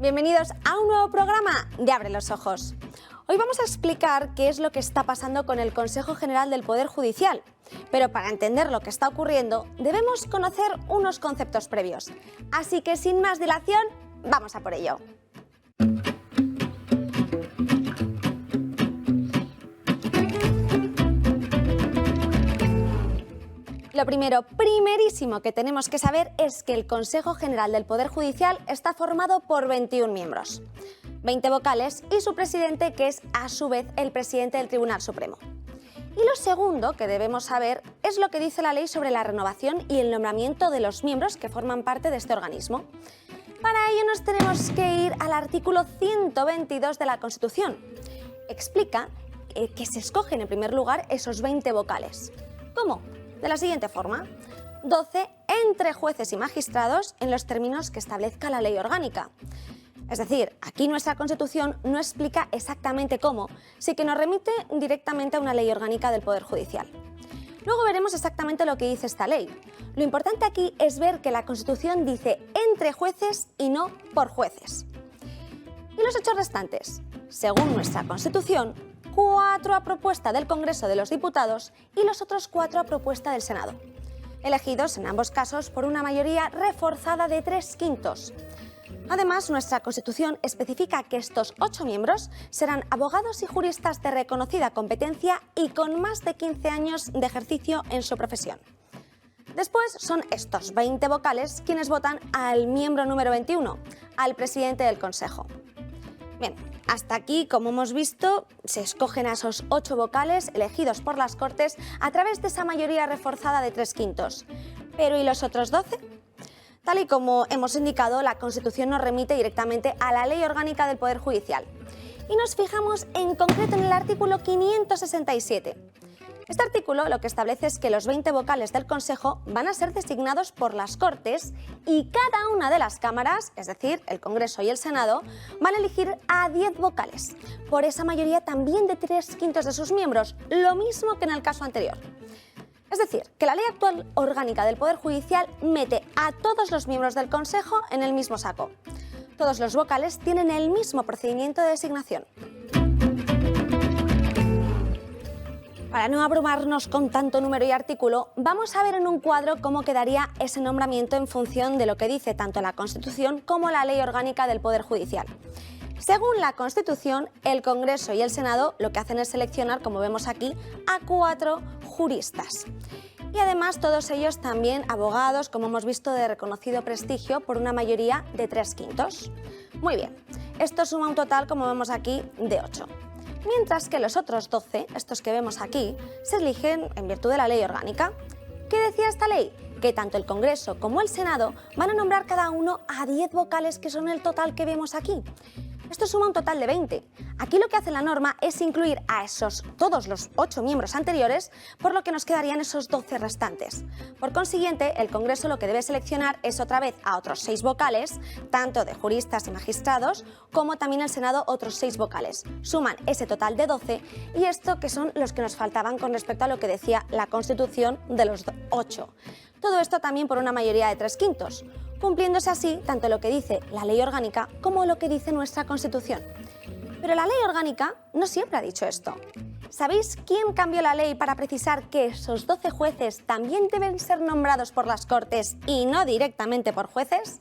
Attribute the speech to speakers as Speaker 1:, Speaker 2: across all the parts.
Speaker 1: Bienvenidos a un nuevo programa de Abre los Ojos. Hoy vamos a explicar qué es lo que está pasando con el Consejo General del Poder Judicial. Pero para entender lo que está ocurriendo, debemos conocer unos conceptos previos. Así que sin más dilación, vamos a por ello. Lo primerísimo que tenemos que saber es que el Consejo General del Poder Judicial está formado por 21 miembros, 20 vocales y su presidente, que es a su vez el presidente del Tribunal Supremo. Y lo segundo que debemos saber es lo que dice la ley sobre la renovación y el nombramiento de los miembros que forman parte de este organismo. Para ello nos tenemos que ir al artículo 122 de la Constitución. Explica que se escogen en primer lugar esos 20 vocales. ¿Cómo? De la siguiente forma: 12 entre jueces y magistrados en los términos que establezca la ley orgánica. Es decir, aquí nuestra Constitución no explica exactamente cómo, sí que nos remite directamente a una ley orgánica del Poder Judicial. Luego veremos exactamente lo que dice esta ley. Lo importante aquí es ver que la Constitución dice entre jueces y no por jueces. Y los hechos restantes: según nuestra Constitución, 4 a propuesta del Congreso de los Diputados y los otros 4 a propuesta del Senado, elegidos en ambos casos por una mayoría reforzada de 3/5. Además, nuestra Constitución especifica que estos 8 miembros serán abogados y juristas de reconocida competencia y con más de 15 años de ejercicio en su profesión. Después son estos 20 vocales quienes votan al miembro número 21, al presidente del Consejo. Bien, hasta aquí, como hemos visto, se escogen a esos 8 vocales elegidos por las Cortes a través de esa mayoría reforzada de 3/5. ¿Pero y los otros 12? Tal y como hemos indicado, la Constitución nos remite directamente a la Ley Orgánica del Poder Judicial. Y nos fijamos en concreto en el artículo 567. Este artículo lo que establece es que los 20 vocales del Consejo van a ser designados por las Cortes y cada una de las cámaras, es decir, el Congreso y el Senado, van a elegir a 10 vocales, por esa mayoría también de 3/5 de sus miembros, lo mismo que en el caso anterior. Es decir, que la ley actual orgánica del Poder Judicial mete a todos los miembros del Consejo en el mismo saco. Todos los vocales tienen el mismo procedimiento de designación. Para no abrumarnos con tanto número y artículo, vamos a ver en un cuadro cómo quedaría ese nombramiento en función de lo que dice tanto la Constitución como la Ley Orgánica del Poder Judicial. Según la Constitución, el Congreso y el Senado lo que hacen es seleccionar, como vemos aquí, a 4 juristas. Y además todos ellos también abogados, como hemos visto, de reconocido prestigio por una mayoría de 3/5. Muy bien, esto suma un total, como vemos aquí, de 8. Mientras que los otros 12, estos que vemos aquí, se eligen en virtud de la ley orgánica. ¿Qué decía esta ley? Que tanto el Congreso como el Senado van a nombrar cada uno a 10 vocales, que son el total que vemos aquí. Esto suma un total de 20. Aquí lo que hace la norma es incluir a todos los 8 miembros anteriores, por lo que nos quedarían esos 12 restantes. Por consiguiente, el Congreso lo que debe seleccionar es otra vez a otros 6 vocales, tanto de juristas y magistrados, como también el Senado otros 6 vocales. Suman ese total de 12 y esto que son los que nos faltaban con respecto a lo que decía la Constitución de los 8. Todo esto también por una mayoría de 3/5. Cumpliéndose así tanto lo que dice la ley orgánica como lo que dice nuestra Constitución. Pero la ley orgánica no siempre ha dicho esto. ¿Sabéis quién cambió la ley para precisar que esos 12 jueces también deben ser nombrados por las Cortes y no directamente por jueces?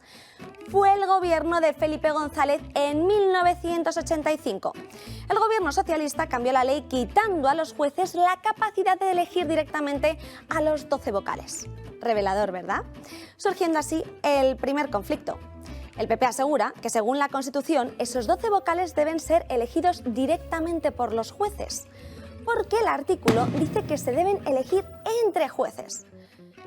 Speaker 1: Fue el gobierno de Felipe González en 1985. El gobierno socialista cambió la ley quitando a los jueces la capacidad de elegir directamente a los 12 vocales. Revelador, ¿verdad? Surgiendo así el primer conflicto. El PP asegura que, según la Constitución, esos 12 vocales deben ser elegidos directamente por los jueces, porque el artículo dice que se deben elegir entre jueces.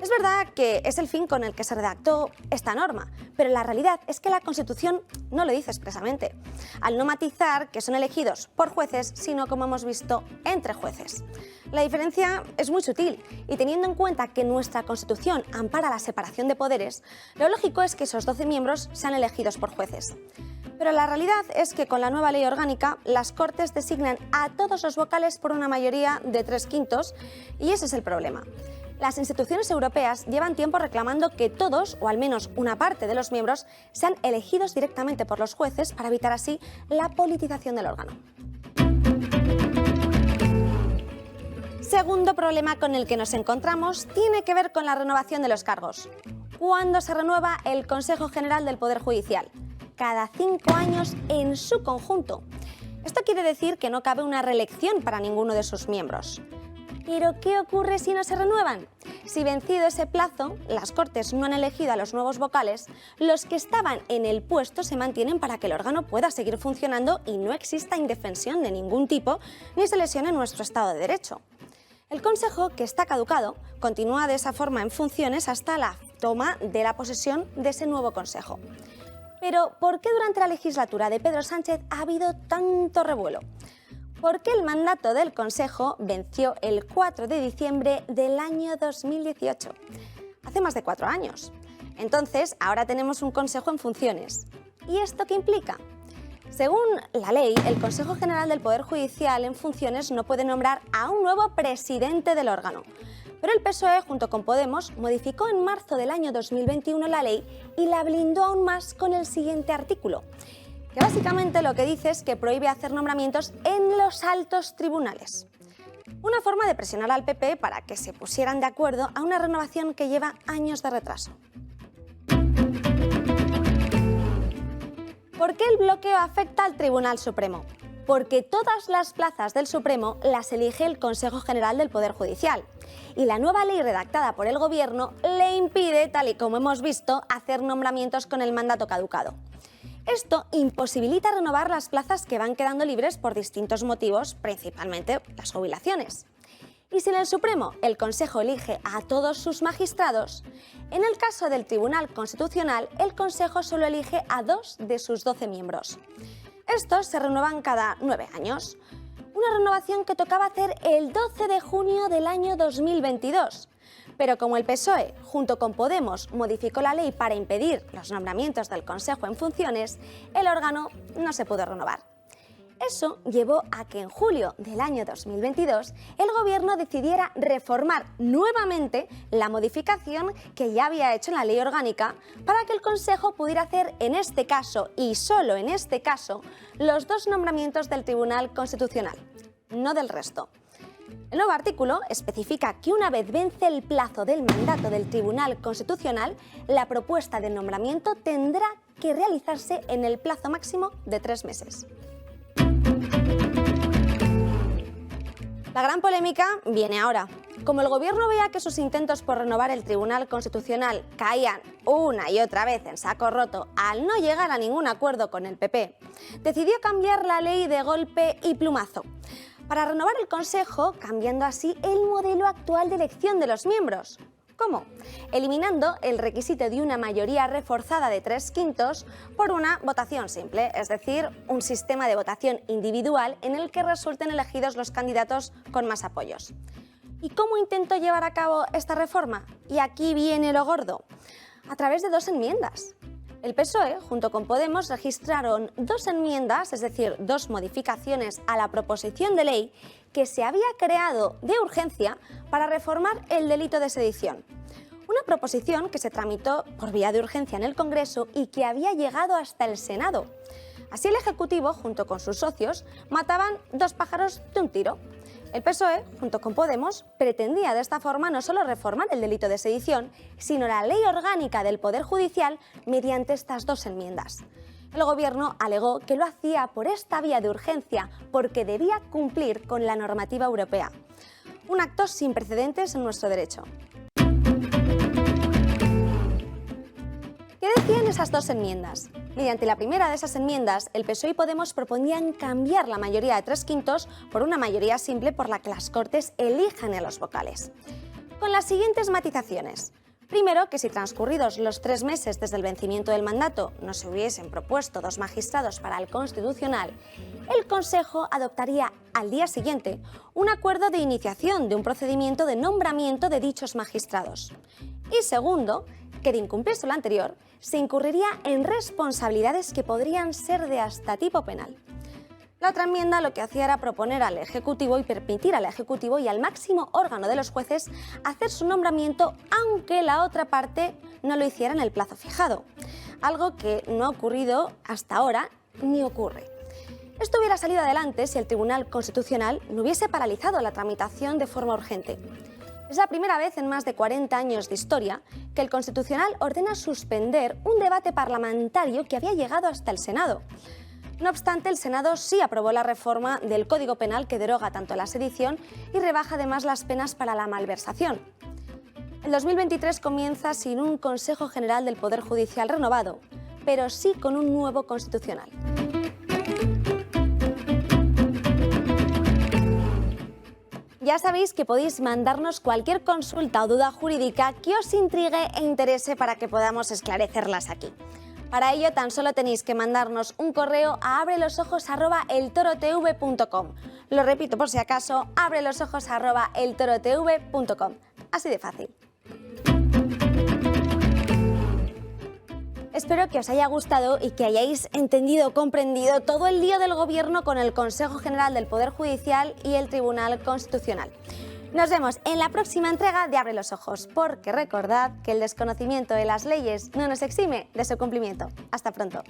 Speaker 1: Es verdad que es el fin con el que se redactó esta norma, pero la realidad es que la Constitución no lo dice expresamente, al no matizar que son elegidos por jueces, sino, como hemos visto, entre jueces. La diferencia es muy sutil y, teniendo en cuenta que nuestra Constitución ampara la separación de poderes, lo lógico es que esos 12 miembros sean elegidos por jueces. Pero la realidad es que con la nueva ley orgánica las Cortes designan a todos los vocales por una mayoría de 3/5 y ese es el problema. Las instituciones europeas llevan tiempo reclamando que todos, o al menos una parte de los miembros, sean elegidos directamente por los jueces para evitar así la politización del órgano. Segundo problema con el que nos encontramos tiene que ver con la renovación de los cargos. ¿Cuándo se renueva el Consejo General del Poder Judicial? Cada 5 años en su conjunto. Esto quiere decir que no cabe una reelección para ninguno de sus miembros. ¿Pero qué ocurre si no se renuevan? Si vencido ese plazo, las Cortes no han elegido a los nuevos vocales, los que estaban en el puesto se mantienen para que el órgano pueda seguir funcionando y no exista indefensión de ningún tipo ni se lesione nuestro Estado de Derecho. El Consejo, que está caducado, continúa de esa forma en funciones hasta la toma de la posesión de ese nuevo Consejo. Pero, ¿por qué durante la legislatura de Pedro Sánchez ha habido tanto revuelo? Porque el mandato del Consejo venció el 4 de diciembre del año 2018, hace más de 4 años. Entonces, ahora tenemos un Consejo en funciones. ¿Y esto qué implica? Según la ley, el Consejo General del Poder Judicial en funciones no puede nombrar a un nuevo presidente del órgano. Pero el PSOE, junto con Podemos, modificó en marzo del año 2021 la ley y la blindó aún más con el siguiente artículo, que básicamente lo que dice es que prohíbe hacer nombramientos en los altos tribunales. Una forma de presionar al PP para que se pusieran de acuerdo a una renovación que lleva años de retraso. ¿Por qué el bloqueo afecta al Tribunal Supremo? Porque todas las plazas del Supremo las elige el Consejo General del Poder Judicial. Y la nueva ley redactada por el Gobierno le impide, tal y como hemos visto, hacer nombramientos con el mandato caducado. Esto imposibilita renovar las plazas que van quedando libres por distintos motivos, principalmente las jubilaciones. Y si en el Supremo el Consejo elige a todos sus magistrados, en el caso del Tribunal Constitucional el Consejo solo elige a 2 de sus 12 miembros. Estos se renuevan cada 9 años. Una renovación que tocaba hacer el 12 de junio del año 2022. Pero como el PSOE, junto con Podemos, modificó la ley para impedir los nombramientos del Consejo en funciones, el órgano no se pudo renovar. Eso llevó a que en julio del año 2022 el Gobierno decidiera reformar nuevamente la modificación que ya había hecho en la ley orgánica para que el Consejo pudiera hacer en este caso, y solo en este caso, los 2 nombramientos del Tribunal Constitucional, no del resto. El nuevo artículo especifica que una vez vence el plazo del mandato del Tribunal Constitucional, la propuesta de nombramiento tendrá que realizarse en el plazo máximo de 3 meses. La gran polémica viene ahora. Como el Gobierno veía que sus intentos por renovar el Tribunal Constitucional caían una y otra vez en saco roto al no llegar a ningún acuerdo con el PP, decidió cambiar la ley de golpe y plumazo para renovar el Consejo, cambiando así el modelo actual de elección de los miembros. ¿Cómo? Eliminando el requisito de una mayoría reforzada de 3/5 por una votación simple, es decir, un sistema de votación individual en el que resulten elegidos los candidatos con más apoyos. ¿Y cómo intentó llevar a cabo esta reforma? Y aquí viene lo gordo. A través de 2 enmiendas. El PSOE, junto con Podemos, registraron 2 enmiendas, es decir, 2 modificaciones a la proposición de ley que se había creado de urgencia para reformar el delito de sedición. Una proposición que se tramitó por vía de urgencia en el Congreso y que había llegado hasta el Senado. Así el Ejecutivo, junto con sus socios, mataban 2 pájaros de un tiro. El PSOE, junto con Podemos, pretendía de esta forma no solo reformar el delito de sedición, sino la ley orgánica del Poder Judicial mediante estas 2 enmiendas. El Gobierno alegó que lo hacía por esta vía de urgencia porque debía cumplir con la normativa europea. Un acto sin precedentes en nuestro derecho. ¿Qué decían esas 2 enmiendas? Mediante la primera de esas enmiendas, el PSOE y Podemos proponían cambiar la mayoría de 3/5 por una mayoría simple por la que las Cortes elijan a los vocales. Con las siguientes matizaciones. Primero, que si transcurridos los 3 meses desde el vencimiento del mandato no se hubiesen propuesto 2 magistrados para el Constitucional, el Consejo adoptaría al día siguiente un acuerdo de iniciación de un procedimiento de nombramiento de dichos magistrados. Y segundo, que de incumplirse lo anterior, se incurriría en responsabilidades que podrían ser de hasta tipo penal. La otra enmienda lo que hacía era proponer al Ejecutivo y permitir al Ejecutivo y al máximo órgano de los jueces hacer su nombramiento aunque la otra parte no lo hiciera en el plazo fijado, algo que no ha ocurrido hasta ahora ni ocurre. Esto hubiera salido adelante si el Tribunal Constitucional no hubiese paralizado la tramitación de forma urgente. Es la primera vez en más de 40 años de historia que el Constitucional ordena suspender un debate parlamentario que había llegado hasta el Senado. No obstante, el Senado sí aprobó la reforma del Código Penal que deroga tanto la sedición y rebaja además las penas para la malversación. El 2023 comienza sin un Consejo General del Poder Judicial renovado, pero sí con un nuevo constitucional. Ya sabéis que podéis mandarnos cualquier consulta o duda jurídica que os intrigue e interese para que podamos esclarecerlas aquí. Para ello tan solo tenéis que mandarnos un correo a abrelosojos@eltorotv.com. Lo repito por si acaso, abrelosojos@eltorotv.com. Así de fácil. Espero que os haya gustado y que hayáis entendido o comprendido todo el lío del Gobierno con el Consejo General del Poder Judicial y el Tribunal Constitucional. Nos vemos en la próxima entrega de Abre los Ojos, porque recordad que el desconocimiento de las leyes no nos exime de su cumplimiento. Hasta pronto.